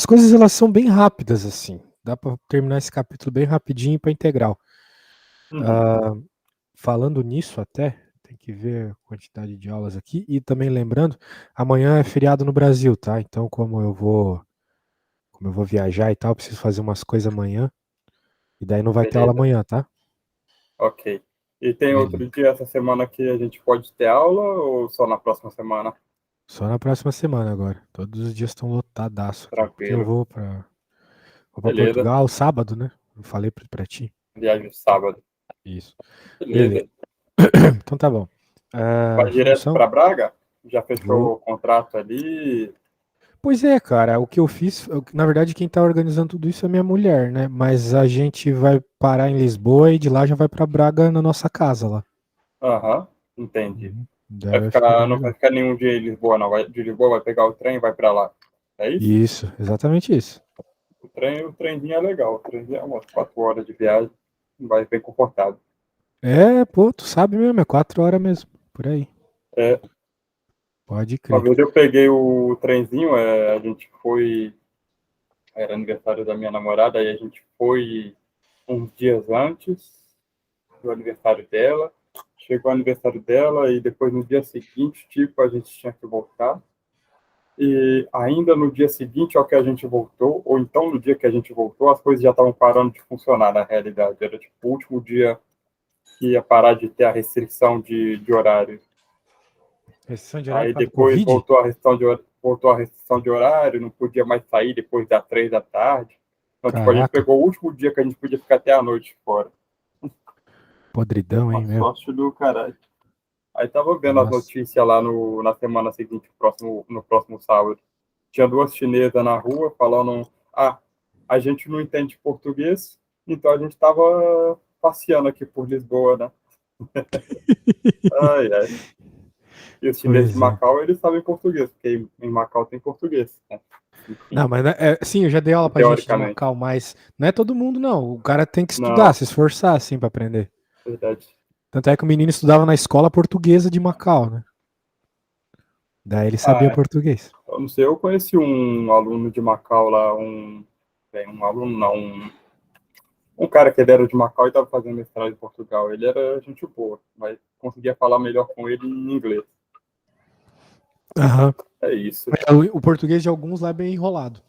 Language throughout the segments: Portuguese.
coisas elas são bem rápidas, assim. Dá para terminar esse capítulo bem rapidinho para integral. Falando nisso até, tem que ver a quantidade de aulas aqui. E também lembrando, amanhã é feriado no Brasil, tá? Então, como eu vou viajar e tal, preciso fazer umas coisas amanhã. E daí não vai ter aula Beleza, amanhã, tá? ok. E tem Beleza. outro dia essa semana que a gente pode ter aula ou só na próxima semana? Só na próxima semana agora. Todos os dias estão lotadaço aqui. Porque eu Tranquilo. vou pra Beleza. Portugal sábado, né? Eu falei pra ti. Viagem sábado. Isso. Beleza. Beleza. Então tá bom. Vai direto Função? para Braga? Já Vou. fechou o contrato ali? Pois é, cara, o que eu fiz, na verdade, quem tá organizando tudo isso é minha mulher, né? Mas a gente vai parar em Lisboa e de lá já vai pra Braga na nossa casa lá. Aham, entendi. Daí vai ficar bem Não vai legal. ficar nenhum dia em Lisboa, não. De Lisboa vai pegar o trem e vai para lá. É isso? Isso, exatamente isso. O trenzinho é legal. O trenzinho é umas 4 horas de viagem. Vai bem confortável. É, pô, tu sabe mesmo, é 4 horas mesmo, por aí. É, Pode uma crer. vez eu peguei o trenzinho, a gente foi. Era aniversário da minha namorada, aí a gente foi uns dias antes do aniversário dela. Chegou o aniversário dela e depois no dia seguinte, tipo, a gente tinha que voltar. E ainda no dia seguinte ao que a gente voltou, ou então no dia que a gente voltou, as coisas já estavam parando de funcionar na realidade. Era tipo o último dia que ia parar de ter a restrição de horário. Restrição de horário Aí por causa do depois Covid? voltou a restrição de horário, não podia mais sair depois das 3 da tarde. Então, tipo, a gente Caraca, pegou o último dia que a gente podia ficar até a noite fora. podridão, Uma hein, meu? sorte do caralho. Aí tava vendo as Nossa. notícias lá na semana seguinte, no próximo sábado. Tinha duas chinesas na rua falando: ah, a gente não entende português, então a gente tava passeando aqui por Lisboa, né? Ai, ai. E os chineses de Pois é. Macau, eles sabem português, porque em Macau tem português, né? Enfim, Não, mas sim, eu já dei aula pra gente de teoricamente. Macau, mas não é todo mundo, não. O cara tem que estudar, Não, se esforçar, assim, pra aprender. verdade. Tanto é que o menino estudava na escola portuguesa de Macau, né? Daí ele sabia Ah, é. português. Eu não sei, eu conheci um aluno de Macau lá, um aluno não, um cara que ele era de Macau e estava fazendo mestrado em Portugal. Ele era gente boa, mas conseguia falar melhor com ele em inglês. Aham. É isso. O português de alguns lá é bem enrolado.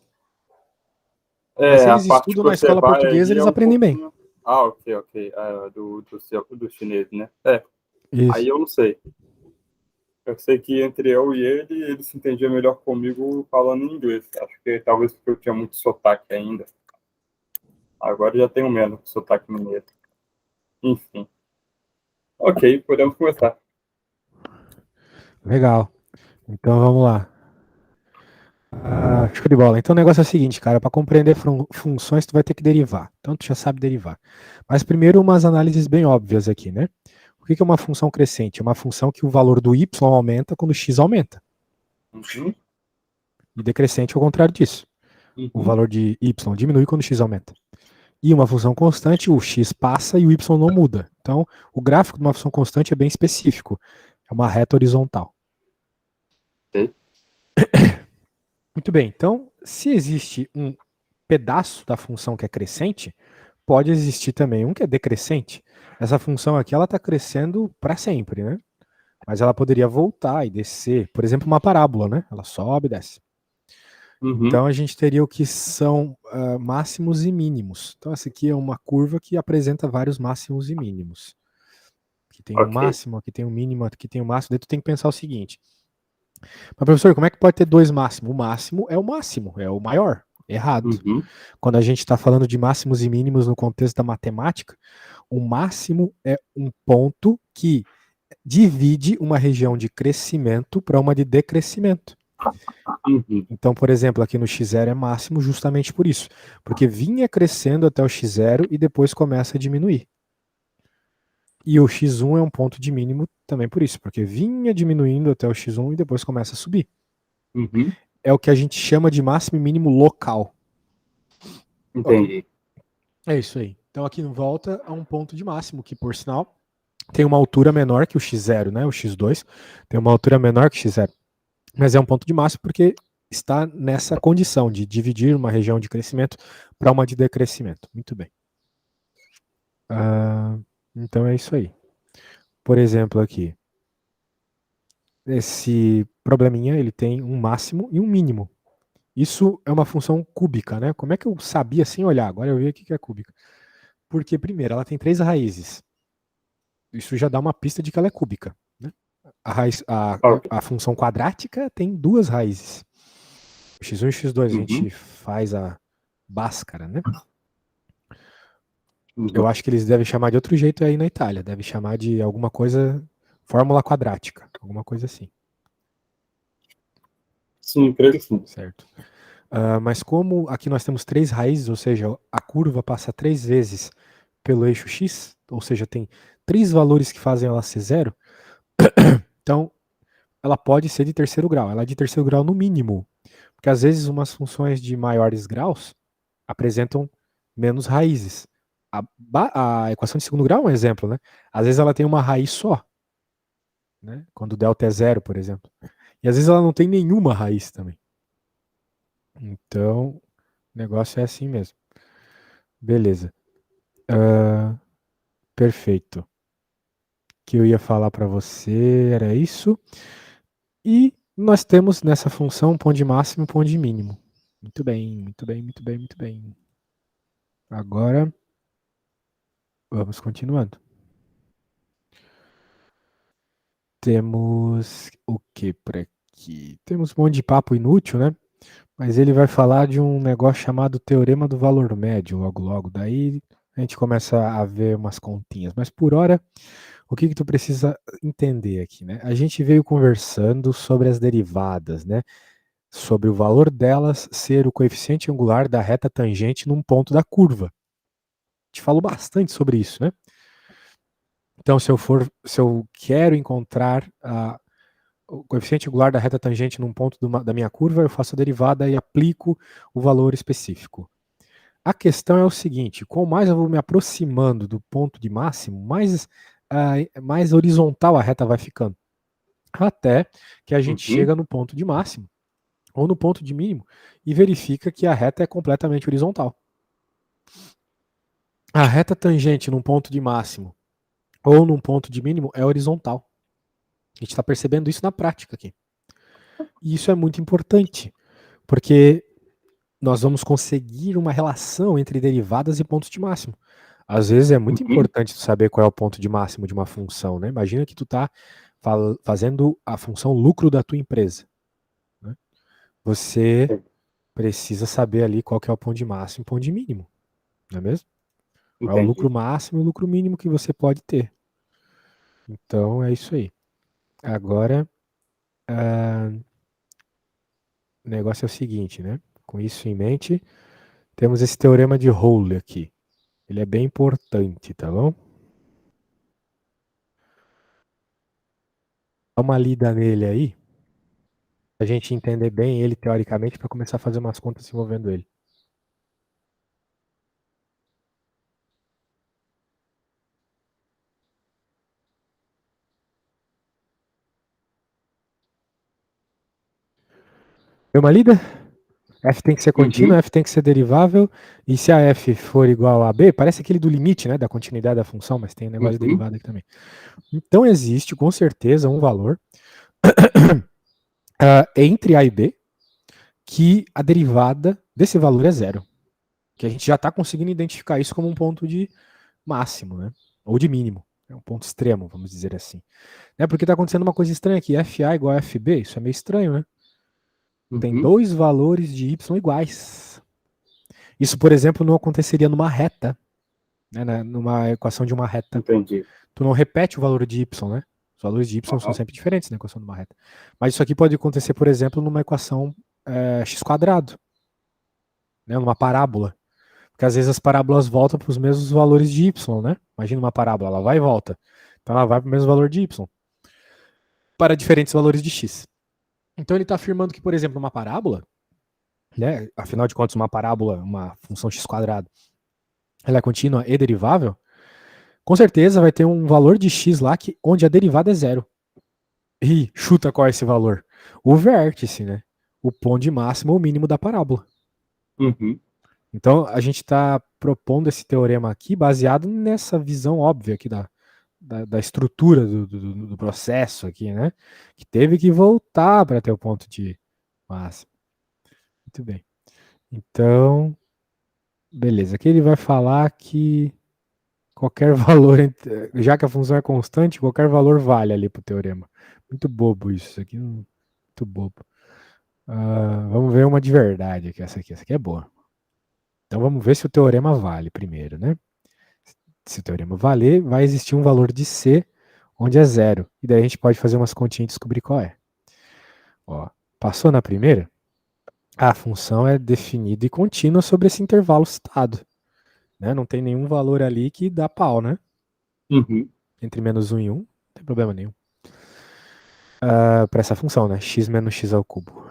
Mas se É, a eles parte que estudam na você escola vai portuguesa, aí é eles um aprendem bem. pouquinho. Ah, ok, ok. Do chinês, né? É, aí Isso. eu não sei. Eu sei que entre eu e ele se entendia melhor comigo falando em inglês. Acho que talvez porque eu tinha muito sotaque ainda. Agora já tenho menos sotaque mineiro. Enfim. Ok, podemos começar. Legal. Então vamos lá. Show de bola. Então o negócio é o seguinte, cara, para compreender funções, tu vai ter que derivar. Então tu já sabe derivar. Mas primeiro umas análises bem óbvias aqui, né? O que é uma função crescente? É uma função que o valor do y aumenta quando o x aumenta. Uhum, E decrescente é o contrário disso. O uhum. valor de y diminui quando o x aumenta. E uma função constante, o x passa e o y não muda. Então, o gráfico de uma função constante é bem específico. É uma reta horizontal. Ok. Muito bem. Então, se existe um pedaço da função que é crescente, pode existir também um que é decrescente. Essa função aqui ela está crescendo para sempre, né? Mas ela poderia voltar e descer. Por exemplo, uma parábola, né? Ela sobe e desce. Uhum, Então a gente teria o que são máximos e mínimos. Então essa aqui é uma curva que apresenta vários máximos e mínimos. Aqui tem um ok. máximo, aqui tem um mínimo, aqui tem um máximo. Daí tu tem que pensar o seguinte: mas professor, como é que pode ter dois máximos? O máximo, é o maior. Errado. Uhum, Quando a gente está falando de máximos e mínimos no contexto da matemática, o máximo é um ponto que divide uma região de crescimento para uma de decrescimento. uhum, Então, por exemplo, aqui no x0 é máximo justamente por isso, porque vinha crescendo até o x0 e depois começa a diminuir. E o x1 é um ponto de mínimo também por isso, porque vinha diminuindo até o x1 e depois começa a subir. uhum. É o que a gente chama de máximo e mínimo local. Ok. Entendi. É isso aí. Então aqui volta a um ponto de máximo, que por sinal tem uma altura menor que o x0, né? O x2 tem uma altura menor que o x0. Mas é um ponto de máximo porque está nessa condição de dividir uma região de crescimento para uma de decrescimento. Muito bem. Então é isso aí. Por exemplo, aqui, esse probleminha ele tem um máximo e um mínimo. Isso é uma função cúbica, né? Como é que eu sabia sem olhar? Agora eu vi aqui que é cúbica. Porque, primeiro, ela tem 3 raízes. Isso já dá uma pista de que ela é cúbica. Né? A função quadrática tem 2 raízes. x1 e x2, a gente faz a Bhaskara, né? Eu acho que eles devem chamar de outro jeito aí na Itália. Deve chamar de alguma coisa, fórmula quadrática, alguma coisa assim. Sim, creio que sim. Certo. Mas como aqui nós temos 3 raízes, ou seja, a curva passa 3 vezes pelo eixo x, ou seja, tem 3 valores que fazem ela ser zero, então ela pode ser de terceiro grau. Ela é de terceiro grau no mínimo, porque às vezes umas funções de maiores graus apresentam menos raízes. A equação de segundo grau é um exemplo, né? Às vezes ela tem uma raiz só, né? Quando o delta é zero, por exemplo. E às vezes ela não tem nenhuma raiz também. Então, o negócio é assim mesmo. Beleza. Perfeito. O que eu ia falar para você era isso. E nós temos nessa função um ponto de máximo e um ponto de mínimo. Muito bem, muito bem, muito bem, muito bem. Agora, vamos continuando. Temos o que por aqui? Temos um monte de papo inútil, né? Mas ele vai falar de um negócio chamado Teorema do Valor Médio, logo logo. Daí a gente começa a ver umas continhas. Mas por hora, o que tu precisa entender aqui, né? A gente veio conversando sobre as derivadas, né? Sobre o valor delas ser o coeficiente angular da reta tangente num ponto da curva. A gente falou bastante sobre isso, né? Então, se eu quero encontrar o coeficiente angular da reta tangente num ponto da minha curva, eu faço a derivada e aplico o valor específico. A questão é o seguinte: quanto mais eu vou me aproximando do ponto de máximo, mais horizontal a reta vai ficando. Até que a gente chega no ponto de máximo, ou no ponto de mínimo, e verifica que a reta é completamente horizontal. A reta tangente num ponto de máximo ou num ponto de mínimo é horizontal. A gente está percebendo isso na prática aqui. E isso é muito importante, porque nós vamos conseguir uma relação entre derivadas e pontos de máximo. Às vezes é muito importante saber qual é o ponto de máximo de uma função, né? Imagina que tu está fazendo a função lucro da tua empresa. Né? Você precisa saber ali qual que é o ponto de máximo e o ponto de mínimo, não é mesmo? Qual é o lucro máximo e o lucro mínimo que você pode ter. Então é isso aí. Agora, o negócio é o seguinte, né? Com isso em mente, temos esse teorema de Rolle aqui. Ele é bem importante, tá bom? Dá uma lida nele aí, a gente entender bem ele teoricamente para começar a fazer umas contas envolvendo ele. Deu uma lida? F tem que ser contínuo, F tem que ser derivável, e se a F for igual a B, parece aquele do limite, né, da continuidade da função, mas tem um negócio de derivada aqui também. Então existe, com certeza, um valor entre A e B, que a derivada desse valor é zero. Que a gente já está conseguindo identificar isso como um ponto de máximo, né, ou de mínimo. É um ponto extremo, vamos dizer assim. Porque está acontecendo uma coisa estranha aqui, FA igual a FB, isso é meio estranho, né? Tem 2 valores de y iguais. Isso, por exemplo, não aconteceria numa reta, né, numa equação de uma reta. Entendi. Tu não repete o valor de y, né? Os valores de y são sempre diferentes na equação de uma reta. Mas isso aqui pode acontecer, por exemplo, numa equação x quadrado, né, numa parábola. Porque às vezes as parábolas voltam para os mesmos valores de y, né? Imagina uma parábola, ela vai e volta. Então ela vai para o mesmo valor de y, para diferentes valores de x. Então ele está afirmando que, por exemplo, uma parábola, né, afinal de contas, uma parábola, uma função x quadrado, ela é contínua e derivável, com certeza vai ter um valor de x lá onde a derivada é zero. E chuta qual é esse valor? O vértice, né? o ponto máximo ou mínimo da parábola. Uhum. Então, a gente está propondo esse teorema aqui baseado nessa visão óbvia aqui da estrutura do processo aqui, né? Que teve que voltar para ter o ponto de máximo. Muito bem. Então, beleza. Aqui ele vai falar que qualquer valor, já que a função é constante, qualquer valor vale ali para o teorema. Muito bobo isso aqui, muito bobo. Vamos ver uma de verdade aqui, essa aqui é boa. Então vamos ver se o teorema vale primeiro, né? Se o teorema valer, vai existir um valor de C onde é zero. E daí a gente pode fazer umas continhas e descobrir qual é. Ó, passou na primeira? A função é definida e contínua sobre esse intervalo citado. Né? Não tem nenhum valor ali que dá pau, né? Uhum. Entre menos 1 e 1, não tem problema nenhum. Para essa função, né? X menos x ao cubo.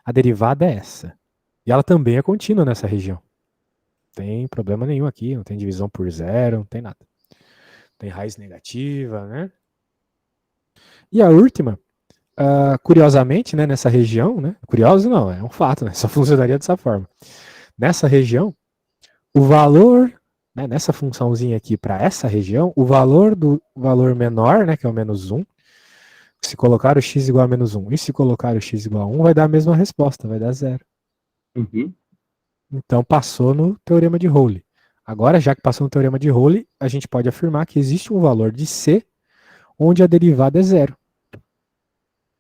A derivada é essa. E ela também é contínua nessa região. Não tem problema nenhum aqui, não tem divisão por zero, não tem nada. Tem raiz negativa, né? E a última, curiosamente, né, nessa região, né? Curioso não, é um fato, né? Só funcionaria dessa forma. Nessa região, o valor, né, nessa funçãozinha aqui para essa região, o valor do valor menor, né, que é o menos 1, se colocar o x igual a menos 1 e se colocar o x igual a 1, vai dar a mesma resposta, vai dar zero. Uhum. Então passou no teorema de Rowley. Agora, já que passou no teorema de Rowley, a gente pode afirmar que existe um valor de C onde a derivada é zero.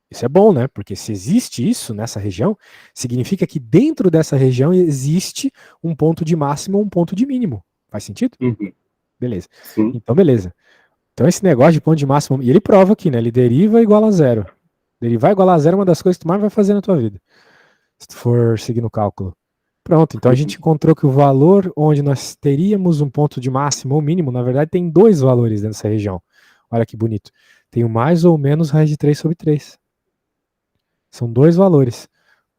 Isso é bom, né? Porque se existe isso nessa região, significa que dentro dessa região existe um ponto de máximo ou um ponto de mínimo. Faz sentido? Uhum. Beleza. Sim. Então, beleza. Então, esse negócio de ponto de máximo. E ele prova aqui, né? Ele deriva igual a zero. Derivar igual a zero é uma das coisas que tu mais vai fazer na tua vida. Se tu for seguir no cálculo. Pronto, então a gente encontrou que o valor onde nós teríamos um ponto de máximo ou mínimo, na verdade, tem dois valores nessa região. Olha que bonito. Tem o mais ou menos raiz de 3 sobre 3. São dois valores.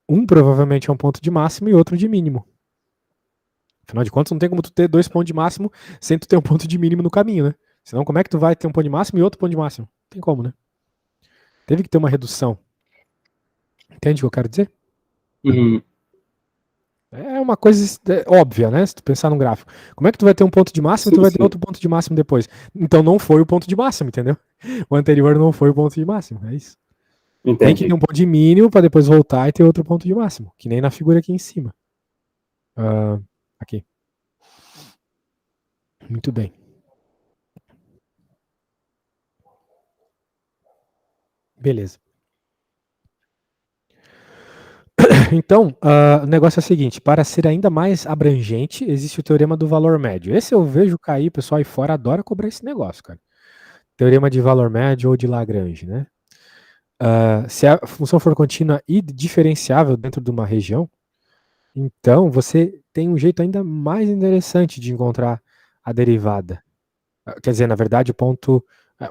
Um provavelmente é um ponto de máximo e outro de mínimo. Afinal de contas, não tem como tu ter dois pontos de máximo sem tu ter um ponto de mínimo no caminho, né? Senão, como é que tu vai ter um ponto de máximo e outro ponto de máximo? Não tem como, né? Teve que ter uma redução. Entende o que eu quero dizer? Uhum. É uma coisa óbvia, né? Se tu pensar num gráfico. Como é que tu vai ter um ponto de máximo e tu vai ter outro ponto de máximo depois? Então não foi o ponto de máximo, entendeu? O anterior não foi o ponto de máximo, é isso. Entendi. Tem que ter um ponto de mínimo para depois voltar e ter outro ponto de máximo, que nem na figura aqui em cima. Aqui. Muito bem. Beleza. Então, o negócio é o seguinte: para ser ainda mais abrangente, existe o teorema do valor médio. Esse eu vejo cair, o pessoal aí fora adora cobrar esse negócio, cara. Teorema de valor médio ou de Lagrange, né? Se a função for contínua e diferenciável dentro de uma região, então você tem um jeito ainda mais interessante de encontrar a derivada. Quer dizer, na verdade,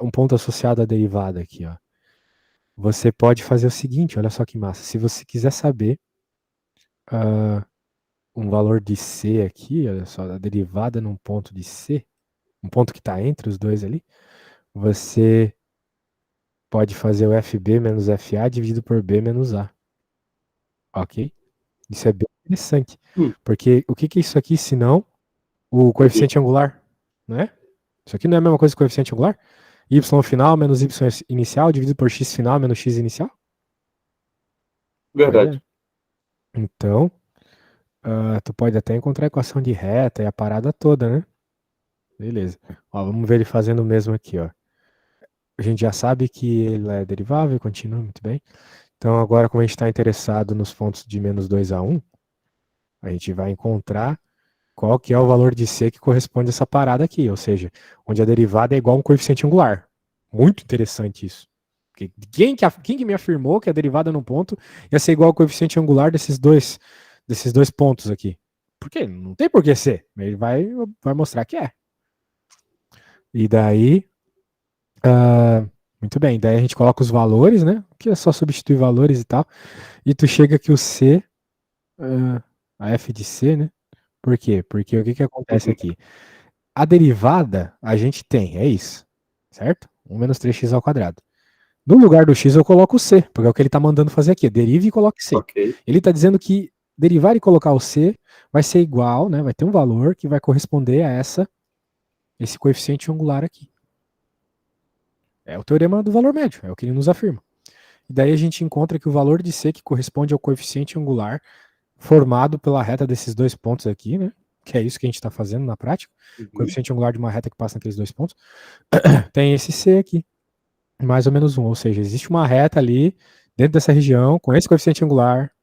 um ponto associado à derivada aqui, ó. Você pode fazer o seguinte, olha só que massa. Se você quiser saber um valor de C aqui, olha só, a derivada num ponto de C, um ponto que está entre os dois ali, você pode fazer o FB menos FA dividido por B menos A. Ok? Isso é bem interessante. Porque o que é isso aqui, se não o coeficiente angular? Não é? Isso aqui não é a mesma coisa que o coeficiente angular? Y final menos Y inicial dividido por X final menos X inicial? Verdade. Então, tu pode até encontrar a equação de reta e a parada toda, né? Beleza. Ó, vamos ver ele fazendo o mesmo aqui, ó. A gente já sabe que ele é derivável, continua muito bem. Então, agora, como a gente está interessado nos pontos de menos 2 a 1, a gente vai encontrar qual que é o valor de C que corresponde a essa parada aqui, ou seja, onde a derivada é igual a um coeficiente angular. Muito interessante isso. Quem que me afirmou que a derivada num ponto ia ser igual ao coeficiente angular desses dois pontos aqui? Por quê? Não tem por que ser. Ele vai mostrar que é. E daí, muito bem, daí a gente coloca os valores, né? Que é só substituir valores e tal. E tu chega que o C, a f de C, né? Por quê? Porque o que acontece aqui? A derivada a gente tem, é isso, certo? 1 menos 3x ao quadrado. No lugar do x eu coloco o c, porque é o que ele está mandando fazer aqui. Derive e coloque c. Ok. Ele está dizendo que derivar e colocar o c vai ser igual, né? Vai ter um valor que vai corresponder a esse coeficiente angular aqui. É o teorema do valor médio, é o que ele nos afirma. E daí a gente encontra que o valor de c que corresponde ao coeficiente angular formado pela reta desses dois pontos aqui, né? Que é isso que a gente está fazendo na prática. Uhum. Coeficiente angular de uma reta que passa naqueles dois pontos. Tem esse c aqui, mais ou menos 1. Ou seja, existe uma reta ali dentro dessa região com esse coeficiente angular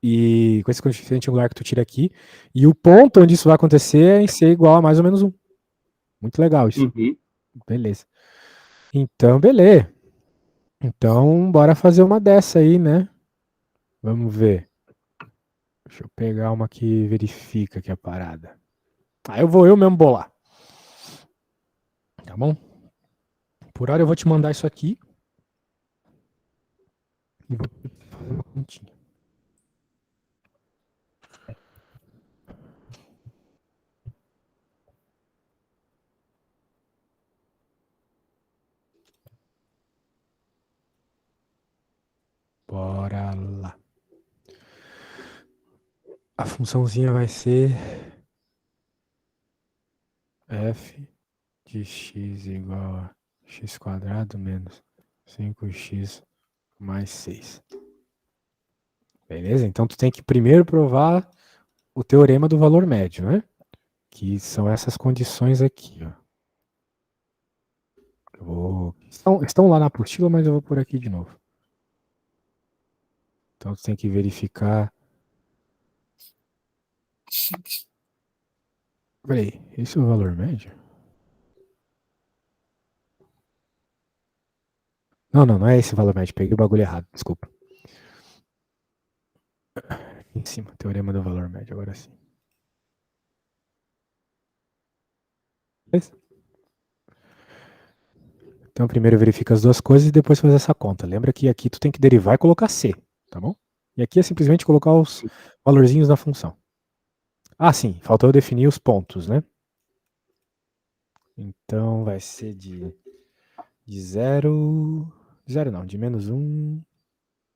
e com esse coeficiente angular que tu tira aqui. E o ponto onde isso vai acontecer é em c igual a mais ou menos 1. Muito legal isso. Uhum. Beleza. Então, beleza. Então, bora fazer uma dessa aí, né? Vamos ver. Deixa eu pegar uma que verifica aqui a parada. Aí eu mesmo bolar. Tá bom? Por hora eu vou te mandar isso aqui. E vou fazer uma continha. Bora lá. A funçãozinha vai ser f de x igual a x quadrado menos 5x mais 6. Beleza? Então tu tem que primeiro provar o teorema do valor médio, né? Que são essas condições aqui, ó. Estão lá na apostila, mas eu vou por aqui de novo. Então tu tem que verificar. Peraí, esse é o valor médio? Não é esse o valor médio. Peguei o bagulho errado, desculpa. Em cima, teorema do valor médio, agora sim. Beleza? Então primeiro verifica as duas coisas e depois faz essa conta. Lembra que aqui tu tem que derivar e colocar C, tá bom? E aqui é simplesmente colocar os valorzinhos da função. Ah, sim, faltou eu definir os pontos, né? Então vai ser de 0. De 0 não, de menos 1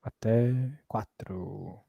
até 4.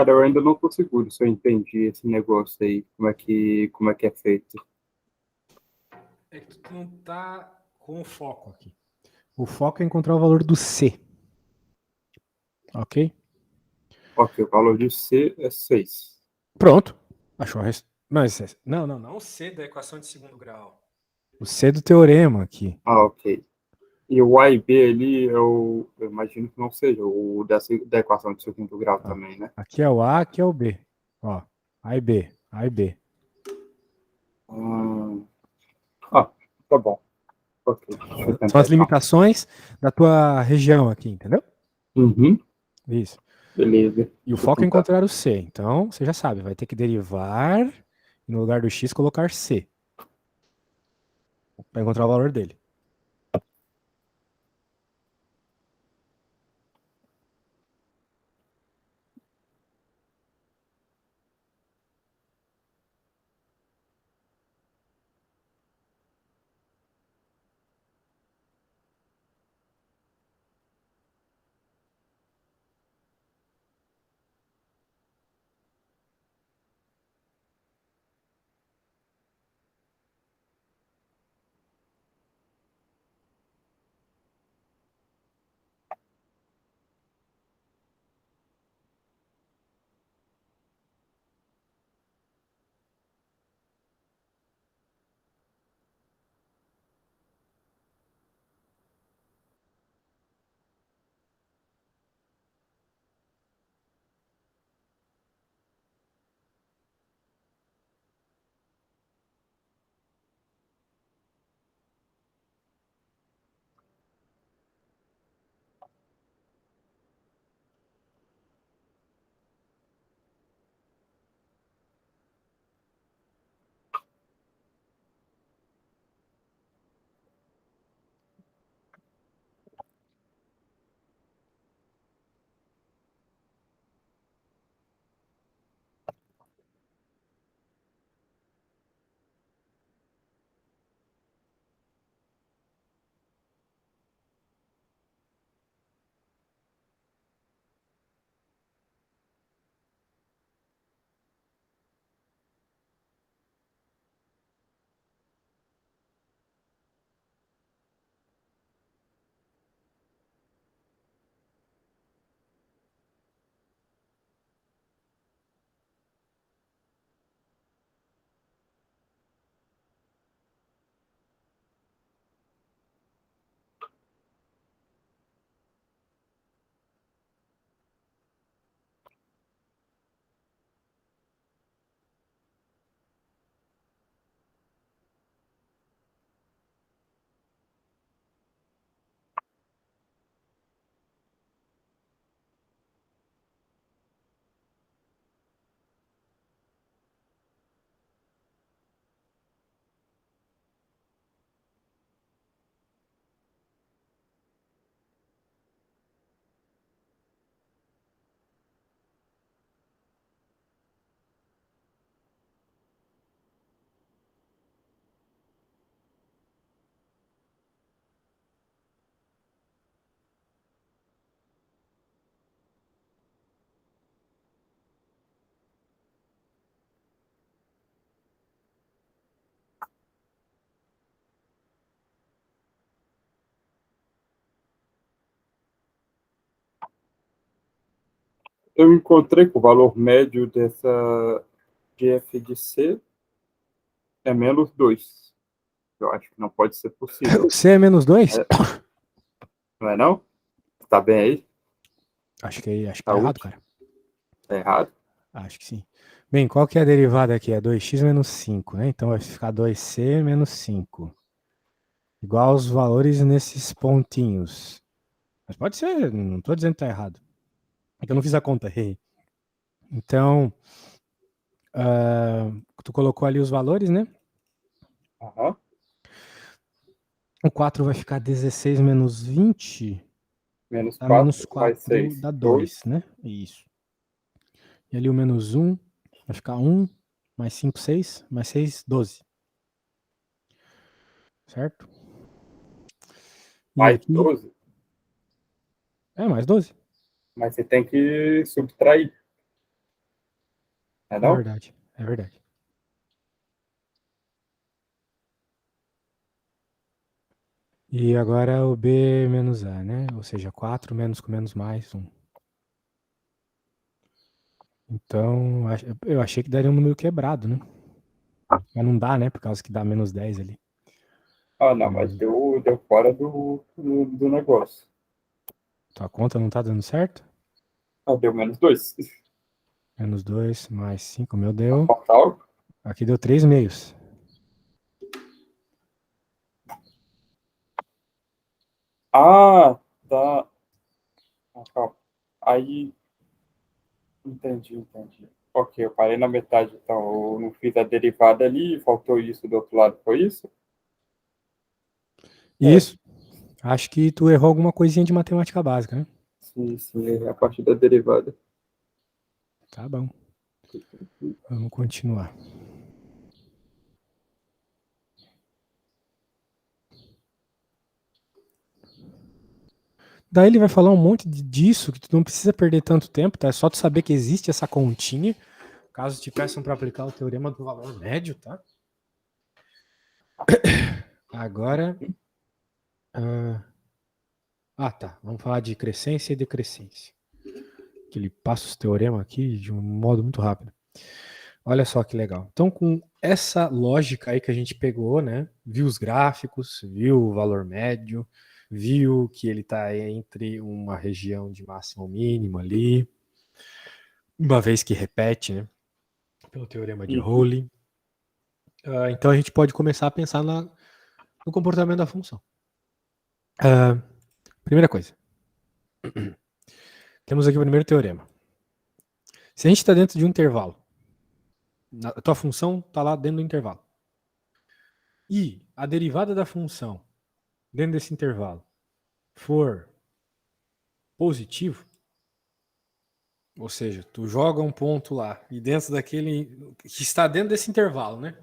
Cara, eu ainda não tô seguro se eu entendi esse negócio aí, como é que é feito. É que tu não tá com o foco aqui. O foco é encontrar o valor do C. Ok? Ok, o valor de C é 6. Pronto. Achou a Mas, não o C da equação de segundo grau. O C do teorema aqui. Ah, ok. E o A e B ali, eu imagino que não seja o da equação de segundo grau Ó, também, né? aqui é o A, aqui é o B. Ó, A e B, A e B. Hum, Ah, tá bom. Ok, deixa eu São tentar as então. limitações da tua região aqui, entendeu? Uhum, Isso. beleza. E o Deixa eu foco é tentar. encontrar o C. Então, você já sabe, vai ter que derivar e no lugar do X colocar C. Para encontrar o valor dele. Eu encontrei que o valor médio dessa de f de C é -2. Eu acho que não pode ser O possível. C é menos 2? É, não é não? Tá bem aí? Acho que tá errado, Saúde? cara. Tá errado? Acho que sim. Bem, qual que é a derivada aqui? É 2x menos 5, né? Então vai ficar 2c menos 5. Igual aos valores nesses pontinhos. Mas pode ser, não estou dizendo que tá errado. É que eu não fiz a conta, errei. Então, tu colocou ali os valores, né? Aham. O 4 vai ficar 16 menos 20, Menos dá menos 4 mais 4, 6. dá 2. 2, né? Isso. E ali o menos 1 vai ficar 1, mais 5, 6, mais 6, 12. Certo? E Mais aqui, 12. mais 12. Mas você tem que subtrair. É É não? verdade, é verdade. E agora o B menos A, né? Ou seja, 4 menos com menos mais 1. Então, eu achei que daria um número quebrado, né? Mas não dá, né? Por causa que dá menos 10 ali. Ah, não, mas deu fora do negócio. Tua conta não tá dando certo? Ah, deu -2. Menos 2 mais 5, meu deu. Falta algo? Aqui deu 3 meios. Ah, tá. Ah, calma. Aí, entendi. Ok, eu parei na metade, então eu não fiz a derivada ali, faltou isso do outro lado, foi isso? É, Isso. Acho que tu errou alguma coisinha de matemática básica, né? sim, é a parte da derivada. Tá bom. Vamos continuar. Daí ele vai falar um monte disso, que tu não precisa perder tanto tempo, tá? É só tu saber que existe essa continha, caso te peçam para aplicar o teorema do valor médio, tá? Agora. Tá. Vamos falar de crescência e decrescência. Que ele passa os teoremas aqui de um modo muito rápido. Olha só que legal. Então, com essa lógica aí que a gente pegou, né? Viu os gráficos, viu o valor médio, viu que ele está entre uma região de máximo e mínimo ali, uma vez que repete, né? Pelo teorema de Uhum. Rowley. Então a gente pode começar a pensar no comportamento da função. Primeira coisa. Temos aqui o primeiro teorema. Se a gente está dentro de um intervalo, a tua função está lá dentro do intervalo, e a derivada da função dentro desse intervalo for positivo, ou seja, tu joga um ponto lá e dentro daquele que está dentro desse intervalo, né?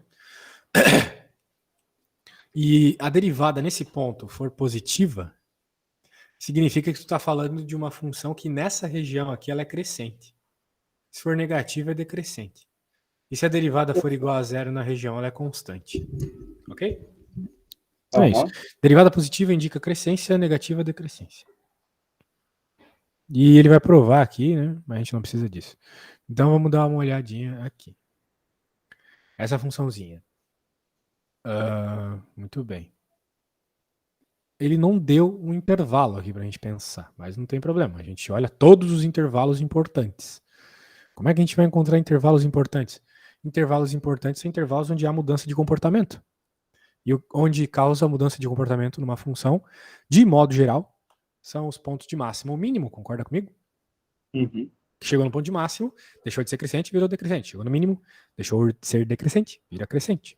E a derivada nesse ponto for positiva, significa que tu está falando de uma função que nessa região aqui ela é crescente. Se for negativa, é decrescente. E se a derivada for igual a zero na região, ela é constante. Ok? Então é isso. Aham. Derivada positiva indica crescência, negativa decrescência. E ele vai provar aqui, né? Mas a gente não precisa disso. Então vamos dar uma olhadinha aqui. Essa funçãozinha. Muito bem. Ele não deu um intervalo aqui para a gente pensar, mas não tem problema. A gente olha todos os intervalos importantes. Como é que a gente vai encontrar intervalos importantes? Intervalos importantes são intervalos onde há mudança de comportamento. E onde causa mudança de comportamento numa função, de modo geral, são os pontos de máximo ou mínimo, concorda comigo? Uhum. Chegou no ponto de máximo, deixou de ser crescente, virou decrescente. Chegou no mínimo, deixou de ser decrescente, vira crescente.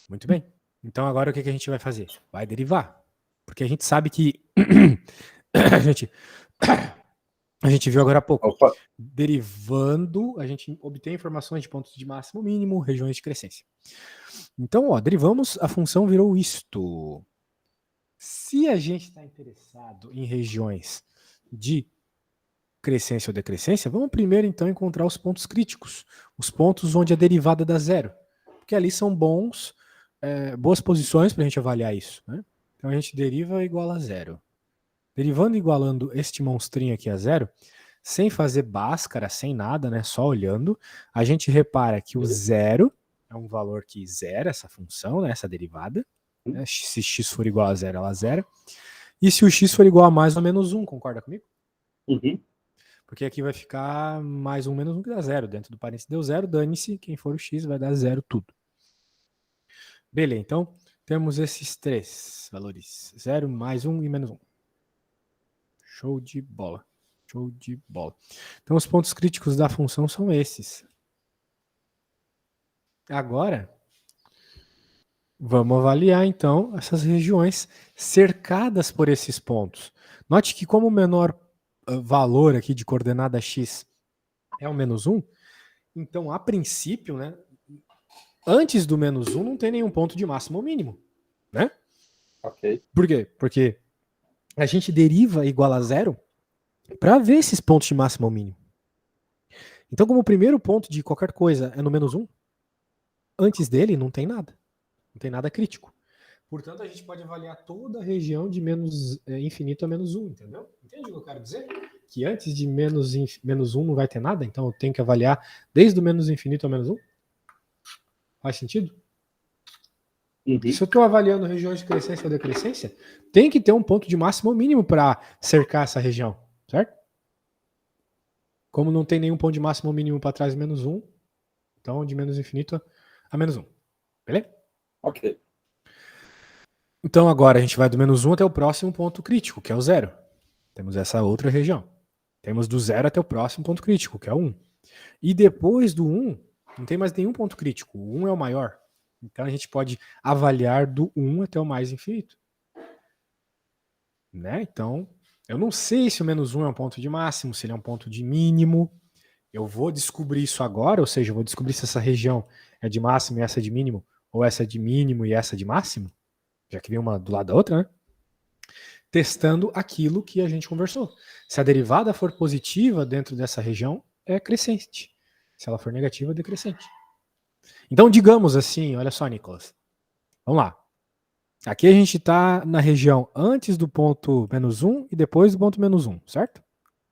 Muito bem. Então agora o que a gente vai fazer? Vai derivar. Porque a gente sabe que a gente viu agora há pouco. Opa. Derivando, a gente obtém informações de pontos de máximo, mínimo, regiões de crescência. Então, derivamos, a função virou isto. Se a gente está interessado em regiões de crescência ou decrescência, vamos primeiro então encontrar os pontos críticos, os pontos onde a derivada dá zero, porque ali são boas posições para a gente avaliar isso. Né? Então a gente deriva igual a zero. Derivando igualando este monstrinho aqui a zero, sem fazer báscara, sem nada, né, só olhando, a gente repara que o zero é um valor que zera essa função, né, essa derivada. Né, se x for igual a zero, ela zera. E se o x for igual a mais ou menos 1, concorda comigo? Uhum. Porque aqui vai ficar mais um menos 1 que dá zero. Dentro do parênteses deu zero, dane-se, quem for o x vai dar zero tudo. Beleza, então temos esses três valores. 0, mais 1 e menos 1. Show de bola. Show de bola. Então os pontos críticos da função são esses. Agora, vamos avaliar então essas regiões cercadas por esses pontos. Note que como o menor valor aqui de coordenada x é o menos 1, então a princípio, né, antes do menos 1 não tem nenhum ponto de máximo ou mínimo. Né? Ok. Por quê? Porque a gente deriva igual a zero para ver esses pontos de máximo ou mínimo. Então, como o primeiro ponto de qualquer coisa é no menos 1, antes dele não tem nada. Não tem nada crítico. Portanto, a gente pode avaliar toda a região de menos infinito a menos 1, entendeu? Entende o que eu quero dizer? Que antes de menos 1 não vai ter nada, então eu tenho que avaliar desde o menos infinito a menos 1? Faz sentido? Uhum. Se eu estou avaliando regiões de crescência ou decrescência, tem que ter um ponto de máximo ou mínimo para cercar essa região, certo? Como não tem nenhum ponto de máximo ou mínimo para trás de menos 1, então de menos infinito a menos 1. Beleza? Ok. Então agora a gente vai do menos 1 até o próximo ponto crítico, que é o 0. Temos essa outra região. Temos do 0 até o próximo ponto crítico, que é o 1. E depois do 1, não tem mais nenhum ponto crítico. O 1 é o maior. Então a gente pode avaliar do 1 até o mais infinito. Né? Então, eu não sei se o menos 1 é um ponto de máximo, se ele é um ponto de mínimo. Eu vou descobrir isso agora, ou seja, eu vou descobrir se essa região é de máximo e essa é de mínimo, ou essa é de mínimo e essa é de máximo, já que vem uma do lado da outra, né? Testando aquilo que a gente conversou. Se a derivada for positiva dentro dessa região, é crescente. Se ela for negativa, é decrescente. Então, digamos assim, olha só, Nicolas. Vamos lá. Aqui a gente está na região antes do ponto menos 1 e depois do ponto menos 1, certo?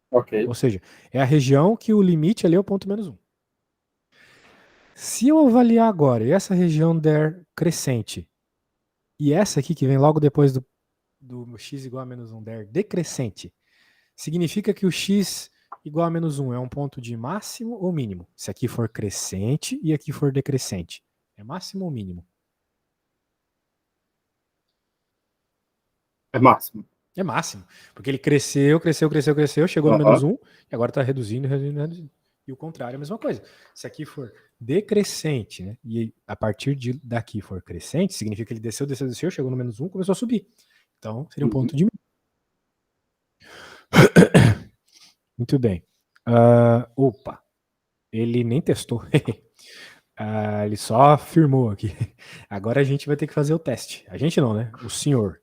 Ok. Ou seja, é a região que o limite ali é o ponto menos 1. Se eu avaliar agora e essa região der crescente, e essa aqui que vem logo depois do x igual a menos 1 der decrescente, significa que o x igual a menos 1 é um ponto de máximo ou mínimo? Se aqui for crescente e aqui for decrescente, é máximo ou mínimo? É máximo. É máximo, porque ele cresceu, chegou no menos Aham. 1 e agora está reduzindo, reduzindo, reduzindo. E o contrário é a mesma coisa. Se aqui for decrescente, né, e a partir daqui for crescente, significa que ele desceu, chegou no menos 1, começou a subir. Então, seria um Uhum. ponto de. Muito bem. Opa, ele nem testou. Ele só afirmou aqui. Agora a gente vai ter que fazer o teste. A gente não, né? O senhor.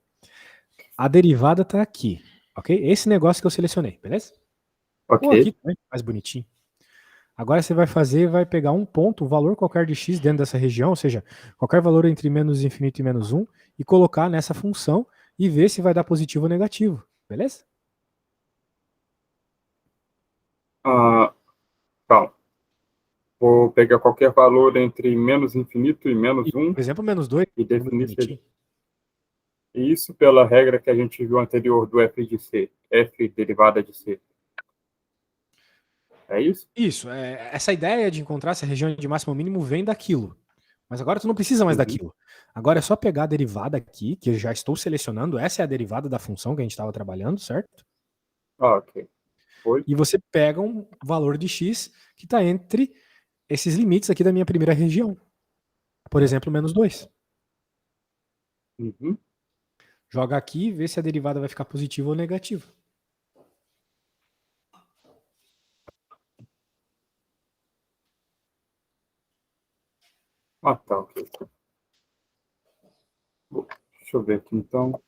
A derivada está aqui, ok? Esse negócio que eu selecionei, beleza? Ou Ok. aqui também, mais bonitinho. Agora você vai fazer, vai pegar um ponto, um valor qualquer de x dentro dessa região, ou seja, qualquer valor entre menos infinito e menos 1, e colocar nessa função e ver se vai dar positivo ou negativo, beleza? Ah, calma. Vou pegar qualquer valor entre menos infinito e E, menos 1 por exemplo, menos 2, e número definir se bonitinho. isso pela regra que a gente viu anterior do f de c, f derivada de c. É isso? Isso, essa ideia de encontrar essa região de máximo ou mínimo vem daquilo. Mas agora tu não precisa mais Uhum. daquilo. Agora é só pegar a derivada aqui, que eu já estou selecionando, essa é a derivada da função que a gente estava trabalhando, certo? Ok. Foi. E você pega um valor de x que está entre esses limites aqui da minha primeira região. Por exemplo, menos 2. Uhum. Joga aqui e vê se a derivada vai ficar positiva ou negativa. Ah, tá, ok. Deixa eu ver aqui então.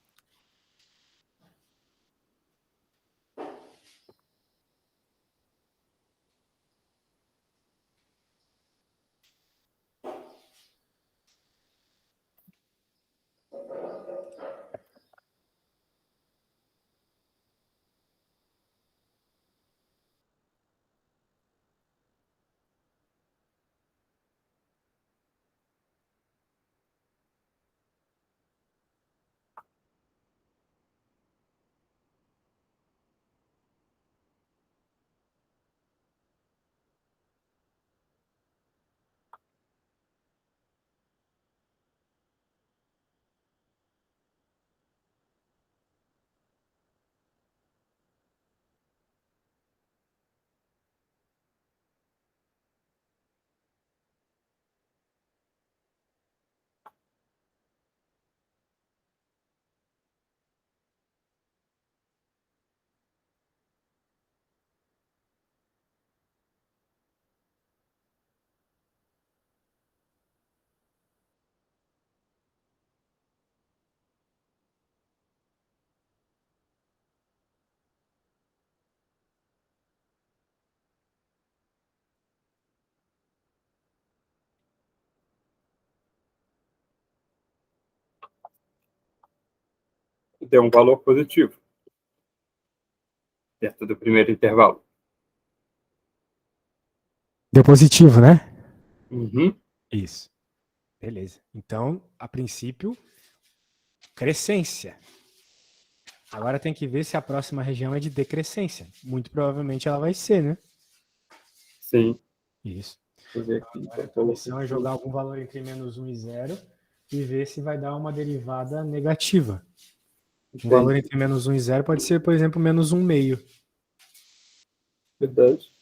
deu um valor positivo dentro do primeiro intervalo. Deu positivo, né? Uhum. Isso. Beleza. Então, a princípio, crescência. Agora tem que ver se a próxima região é de decrescência. Muito provavelmente ela vai ser, né? Sim. Isso. Deixa eu ver aqui. Agora a tua missão é jogar algum valor entre menos 1 e 0 e ver se vai dar uma derivada negativa. Um valor entre menos 1 e 0 pode ser, por exemplo, menos 1,5. Verdade.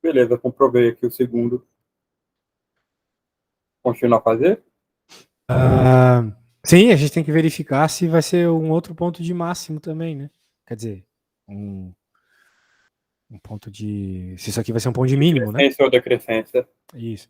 Beleza, comprovei aqui o segundo. Continuar a fazer? Sim, a gente tem que verificar se vai ser um outro ponto de máximo também, né? Quer dizer, um ponto de. Se isso aqui vai ser um ponto de mínimo, né? Decrescência ou decrescência? Isso.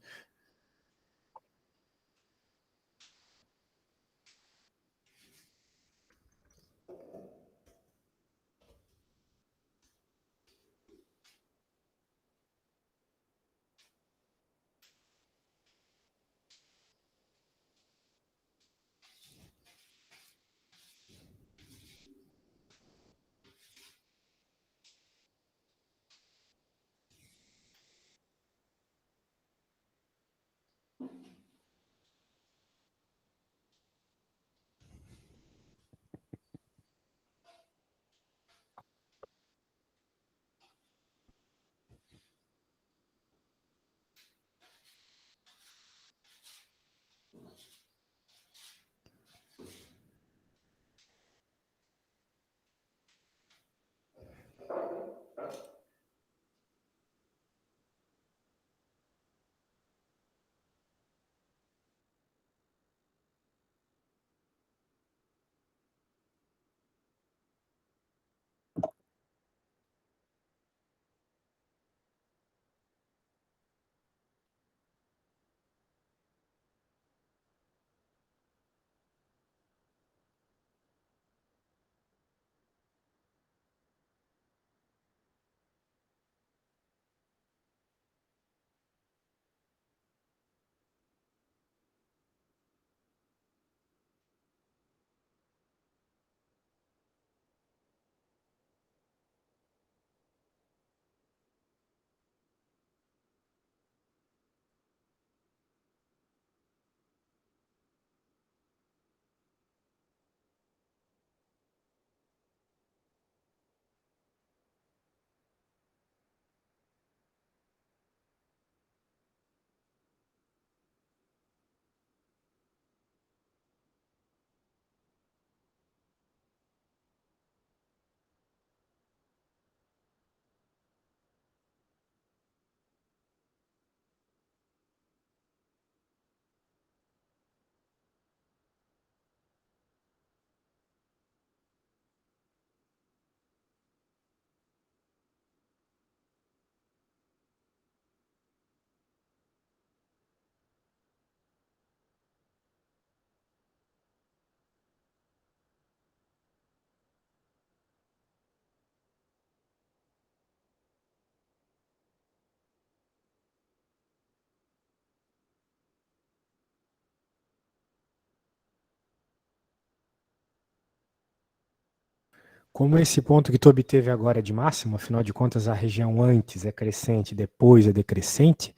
Como esse ponto que tu obteve agora é de máximo, afinal de contas a região antes é crescente, depois é decrescente,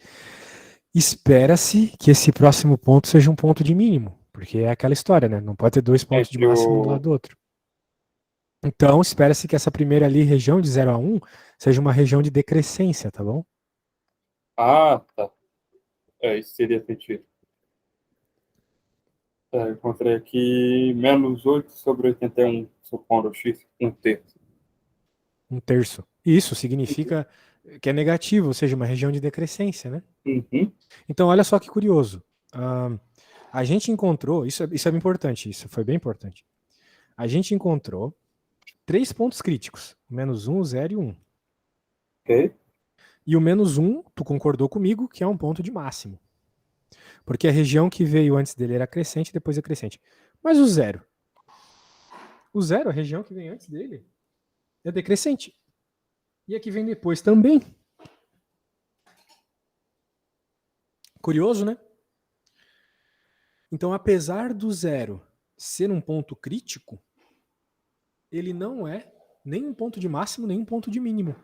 espera-se que esse próximo ponto seja um ponto de mínimo, porque é aquela história, né? Não pode ter dois pontos de Entre máximo um do lado o. do outro. Então, espera-se que essa primeira ali, região de 0 a 1, seja uma região de decrescência, tá bom? Ah, tá. Isso seria sentido. Tá, encontrei aqui -8/81, supondo x um terço. Um terço. Isso significa que é negativo, ou seja, uma região de decrescência, né? Uhum. Então, olha só que curioso. A gente encontrou, isso é importante, isso foi bem importante. A gente encontrou 3 pontos críticos, o -1, o 0 e o 1. Ok. E o -1, tu concordou comigo, que é um ponto de máximo. Porque a região que veio antes dele era crescente, depois é crescente. Mas o 0? O 0, a região que vem antes dele, é decrescente. E a que vem depois também. Curioso, né? Então, apesar do 0 ser um ponto crítico, ele não é nem um ponto de máximo, nem um ponto de mínimo.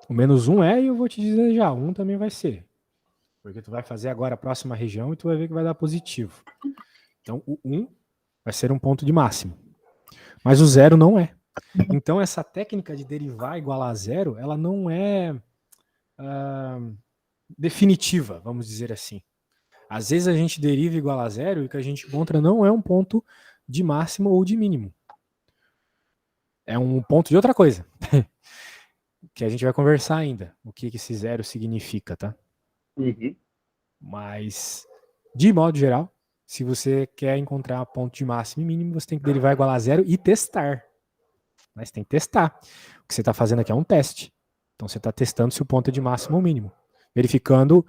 O -1 é, e eu vou te dizer já, 1 também vai ser. Porque tu vai fazer agora a próxima região e tu vai ver que vai dar positivo. Então, o 1 vai ser um ponto de máximo. Mas o 0 não é. Então, essa técnica de derivar igual a 0, ela não é definitiva, vamos dizer assim. Às vezes a gente deriva igual a 0 e o que a gente encontra não é um ponto de máximo ou de mínimo. É um ponto de outra coisa. Que a gente vai conversar ainda. O que esse 0 significa, tá? Uhum. Mas, de modo geral, se você quer encontrar ponto de máximo e mínimo, você tem que derivar igual a 0 e testar. Mas tem que testar. O que você está fazendo aqui é um teste. Então você está testando se o ponto é de máximo ou mínimo. Verificando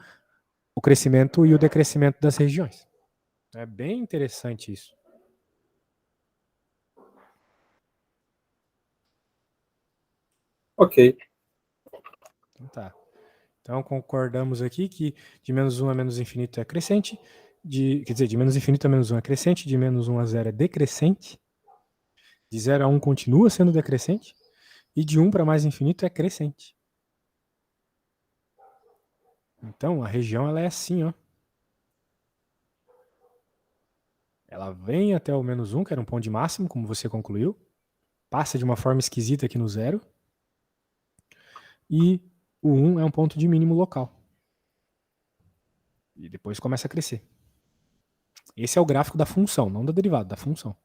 o crescimento e o decrescimento das regiões. É bem interessante isso. Ok. Então tá. Então concordamos aqui que de -1 a menos infinito é crescente, quer dizer, de menos infinito a -1 é crescente, de -1 a 0 é decrescente, de 0 a 1 continua sendo decrescente, e de 1 para mais infinito é crescente. Então a região ela é assim, ó. Ela vem até o -1, que era um ponto de máximo, como você concluiu, passa de uma forma esquisita aqui no 0, e o 1 é um ponto de mínimo local. E depois começa a crescer. Esse é o gráfico da função, não da derivada, da função.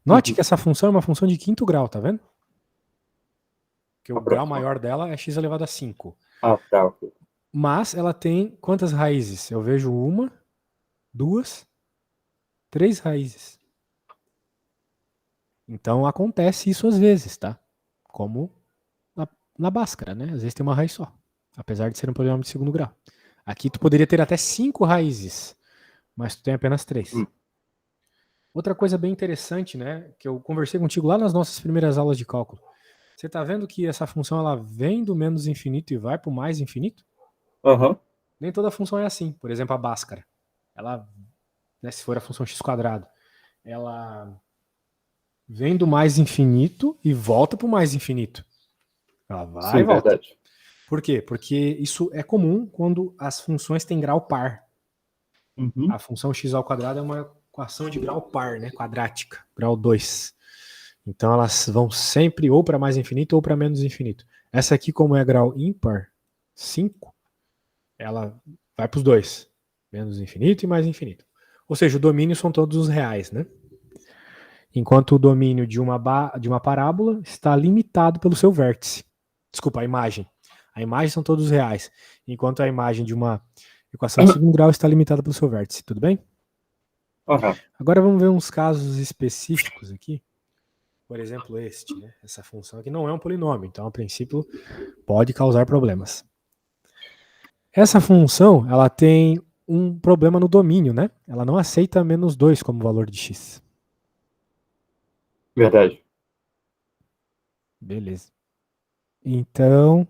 Note que essa função é uma função de quinto grau, tá vendo? Porque o grau maior dela é x elevado a 5. Ah, tá. Ok. Mas ela tem quantas raízes? Eu vejo 1, 2, 3 raízes. Então acontece isso às vezes, tá? Como na Bhaskara, né? Às vezes tem uma raiz só, apesar de ser um polinômio de segundo grau. Aqui tu poderia ter até 5 raízes, mas tu tem apenas 3. Outra coisa bem interessante, né, que eu conversei contigo lá nas nossas primeiras aulas de cálculo. Você está vendo que essa função ela vem do menos infinito e vai para o mais infinito? Uhum. Nem toda função é assim. Por exemplo, a Bhaskara. Ela, né, se for a função x², ela vem do mais infinito e volta para o mais infinito. Ela vai Sim, e volta. verdade. Por quê? Porque isso é comum quando as funções têm grau par. Uhum. A função x² é uma equação de grau par, né, quadrática, grau 2. Então elas vão sempre ou para mais infinito ou para menos infinito. Essa aqui, como é grau ímpar, 5, ela vai para os dois. Menos infinito e mais infinito. Ou seja, o domínio são todos os reais, né? Enquanto o domínio de uma parábola está limitado pelo seu vértice. Desculpa, a imagem. A imagem são todos reais. Enquanto a imagem de uma equação de segundo grau está limitada pelo seu vértice. Tudo bem? Uhum. Agora vamos ver uns casos específicos aqui. Por exemplo, este, né? Essa função aqui não é um polinômio, então a princípio pode causar problemas. Essa função, ela tem um problema no domínio, né? Ela não aceita -2 como valor de x. Verdade. Beleza. Então,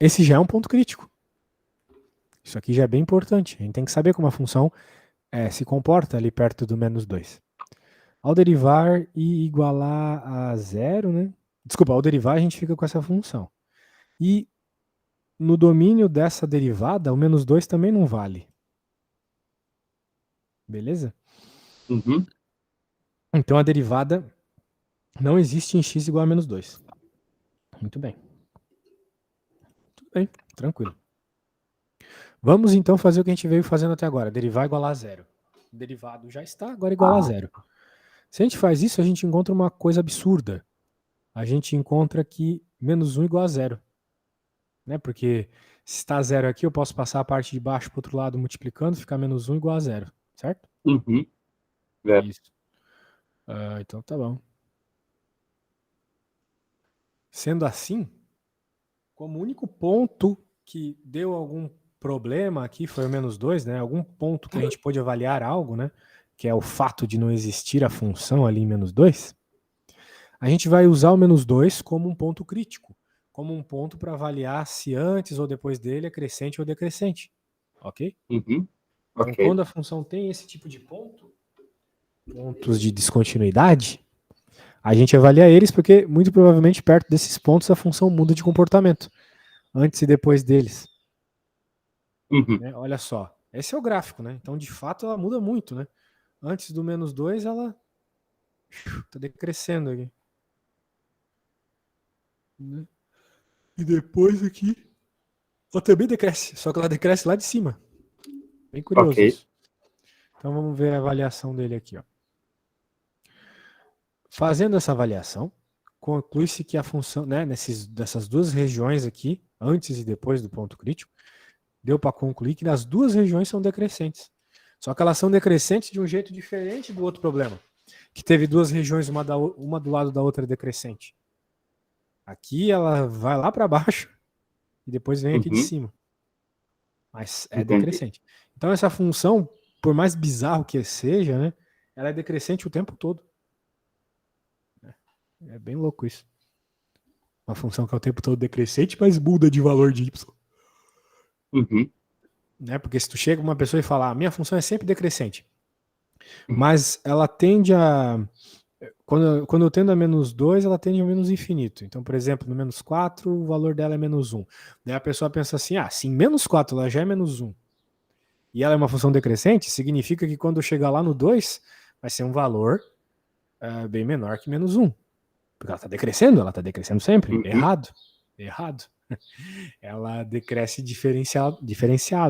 esse já é um ponto crítico. Isso aqui já é bem importante. A gente tem que saber como a função se comporta ali perto do -2. Ao derivar e igualar a zero, né? Desculpa, ao derivar a gente fica com essa função. E no domínio dessa derivada, o menos 2 também não vale. Beleza? Uhum. Então a derivada não existe em x igual a menos 2. Muito bem. Tudo bem, tranquilo. Vamos então fazer o que a gente veio fazendo até agora. Derivar igualar a zero. O derivado já está, agora iguala a zero. Se a gente faz isso, a gente encontra uma coisa absurda. A gente encontra que menos 1 igual a zero. Né? Porque se está zero aqui, eu posso passar a parte de baixo para o outro lado multiplicando, ficar menos 1 igual a zero. Certo? Uhum. Certo. Isso. Então tá bom. Sendo assim, como o único ponto que deu algum problema aqui foi o menos 2, né? Algum ponto que a gente pôde avaliar algo, né? Que é o fato de não existir a função ali em menos 2. A gente vai usar o menos 2 como um ponto crítico, como um ponto para avaliar se antes ou depois dele é crescente ou decrescente. Ok? Uhum. Então, Ok. quando a função tem esse tipo de ponto, pontos de descontinuidade, a gente avalia eles porque, muito provavelmente, perto desses pontos a função muda de comportamento, antes e depois deles. Uhum. Né? Olha só, esse é o gráfico, né? Então, de fato, ela muda muito, né? Antes do menos 2, ela está decrescendo aqui. Né? E depois aqui, ela também decresce, só que ela decresce lá de cima. Bem curioso Ok. isso. Então, vamos ver a avaliação dele aqui. Ó. Fazendo essa avaliação, conclui-se que a função, né, dessas duas regiões aqui, antes e depois do ponto crítico, deu para concluir que as duas regiões são decrescentes. Só que elas são decrescentes de um jeito diferente do outro problema, que teve duas regiões, uma do lado da outra decrescente. Aqui ela vai lá para baixo e depois vem aqui de Uhum. cima. Mas é Entendi. decrescente. Então essa função, por mais bizarro que seja, né, ela é decrescente o tempo todo. É bem louco isso. Uma função que é o tempo todo decrescente, mas muda de valor de y. Uhum. Né? Porque se tu chega uma pessoa e fala, minha função é sempre decrescente, mas ela tende a. Quando eu tendo a menos 2, ela tende a menos infinito. Então, por exemplo, no menos 4, o valor dela é menos 1. Daí a pessoa pensa assim, se em menos 4 ela já é menos 1 e ela é uma função decrescente, significa que quando eu chegar lá no 2, vai ser um valor bem menor que menos 1. Porque ela está decrescendo sempre. Uhum. Errado. Errado. Ela decresce diferenciado,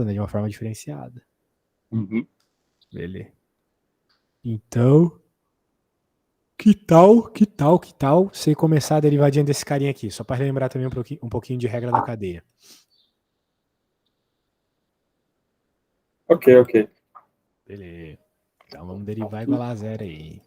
né, de uma forma diferenciada. Uhum. Beleza. Então, que tal você começar a derivadinha desse carinha aqui? Só para lembrar também um pouquinho de regra da cadeia. Ok, ok. Beleza. Então vamos derivar igual a zero aí.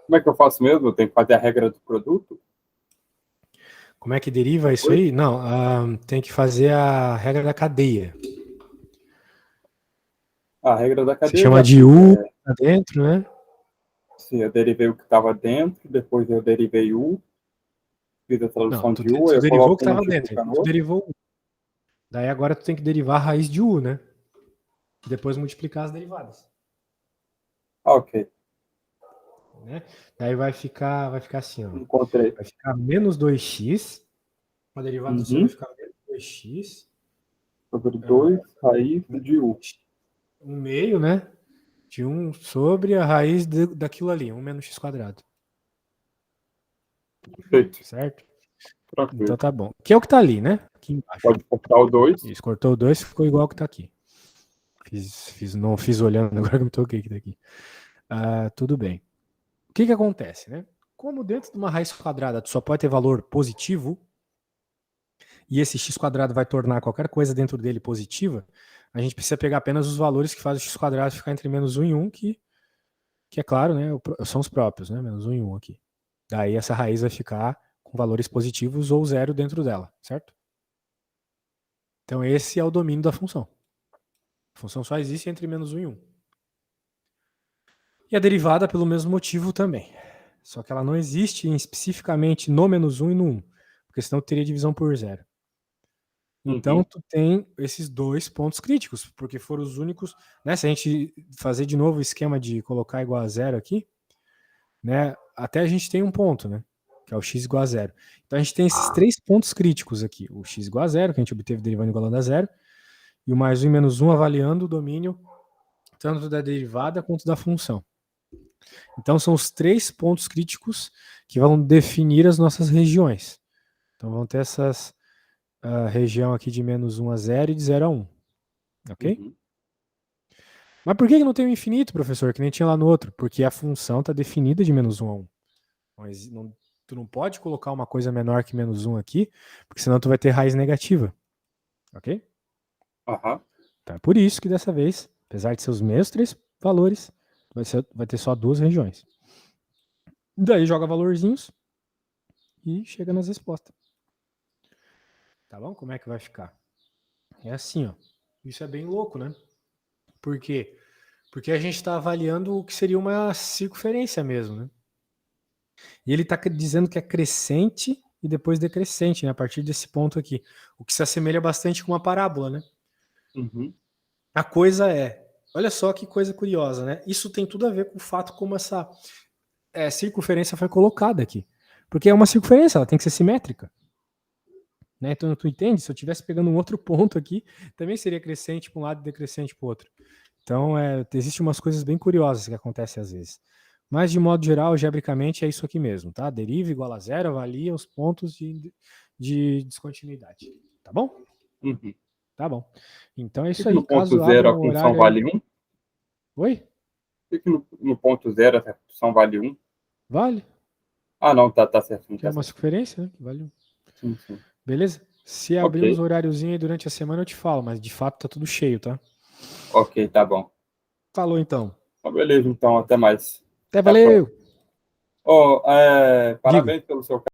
Como é que eu faço mesmo? Eu tenho que fazer a regra do produto? Como é que deriva isso Depois? aí? Não, tem que fazer a regra da cadeia. A regra da Se cadeia eu chama já de fiz. U lá dentro, né? Sim, eu derivei o que estava dentro, depois eu derivei U, fiz a Não, tradução tu, de U, aí tu eu derivou o que coloco um estava dentro, multiplicando então o tu outro. derivou U. Daí agora tu tem que derivar a raiz de U, né? Depois multiplicar as derivadas. Ah, ok, Né? Daí vai ficar assim, ó. encontrei. Vai ficar menos 2x. A derivada do C vai Uhum. ficar menos 2x. Sobre 2 raiz de U. Um meio, né? De 1 sobre a raiz daquilo ali, 1 menos x quadrado. Perfeito, Certo? Então tranquilo. tá bom. Que é o que tá ali, né? Aqui embaixo. Pode cortar o 2. Isso, cortou o 2, ficou igual ao que tá aqui. Não fiz olhando, agora que eu me toquei aqui daqui. Tudo bem. O que que acontece, né? Como dentro de uma raiz quadrada tu só pode ter valor positivo, e esse x quadrado vai tornar qualquer coisa dentro dele positiva, a gente precisa pegar apenas os valores que fazem o x quadrado ficar entre menos 1 e 1, que é claro, né? São os próprios, né? Menos 1 e 1 aqui. Daí essa raiz vai ficar com valores positivos ou zero dentro dela, certo? Então esse é o domínio da função. A função só existe entre menos 1 e 1. E a derivada pelo mesmo motivo também. Só que ela não existe especificamente no menos 1 e no 1, porque senão teria divisão por zero. Então, Uhum. tu tem esses dois pontos críticos, porque foram os únicos. Né, se a gente fazer de novo o esquema de colocar igual a zero aqui, né, até a gente tem um ponto, né, que é o x igual a zero. Então, a gente tem esses três pontos críticos aqui: o x igual a zero, que a gente obteve derivando igual a zero, e o mais 1 e menos 1 avaliando o domínio tanto da derivada quanto da função. Então, são os três pontos críticos que vão definir as nossas regiões. Então, vão ter essas região aqui de menos 1 a 0 e de 0 a 1. Ok? Uhum. Mas por que não tem o infinito, professor, que nem tinha lá no outro? Porque a função está definida de menos 1 a 1. Mas tu não pode colocar uma coisa menor que menos 1 aqui, porque senão tu vai ter raiz negativa. Ok? Aham. Então é por isso que dessa vez, apesar de ser os mesmos três valores, vai ter só duas regiões. Daí joga valorzinhos e chega nas respostas. Tá bom? Como é que vai ficar? É assim, ó. Isso é bem louco, né? Por quê? Porque a gente está avaliando o que seria uma circunferência mesmo, né? E ele está dizendo que é crescente e depois decrescente, né? A partir desse ponto aqui. O que se assemelha bastante com uma parábola, né? Uhum. A coisa é, olha só que coisa curiosa, né? Isso tem tudo a ver com o fato como essa circunferência foi colocada aqui. Porque é uma circunferência, ela tem que ser simétrica. Né? Então, tu entende? Se eu estivesse pegando um outro ponto aqui, também seria crescente para um lado e decrescente para o outro. Então, existem umas coisas bem curiosas que acontecem às vezes. Mas, de modo geral, algebricamente, é isso aqui mesmo, tá? Deriva igual a zero, avalia os pontos de descontinuidade. Tá bom? Uhum. Tá bom. Então é Por isso que aí. no ponto Caso zero abra a um função horário aí. vale 1? Oi? Por que no ponto zero a função vale 1? Vale? Ah, não, tá certinho, Que é tá uma certinho. circunferência, né? Que vale. Sim, sim. Beleza? Se Ok, abrir uns horáriozinhos aí durante a semana, eu te falo, mas de fato tá tudo cheio, tá? ok, tá bom. Falou então. Então, beleza, então, até mais. Até Até a próxima. valeu! Oh, Diga. parabéns pelo seu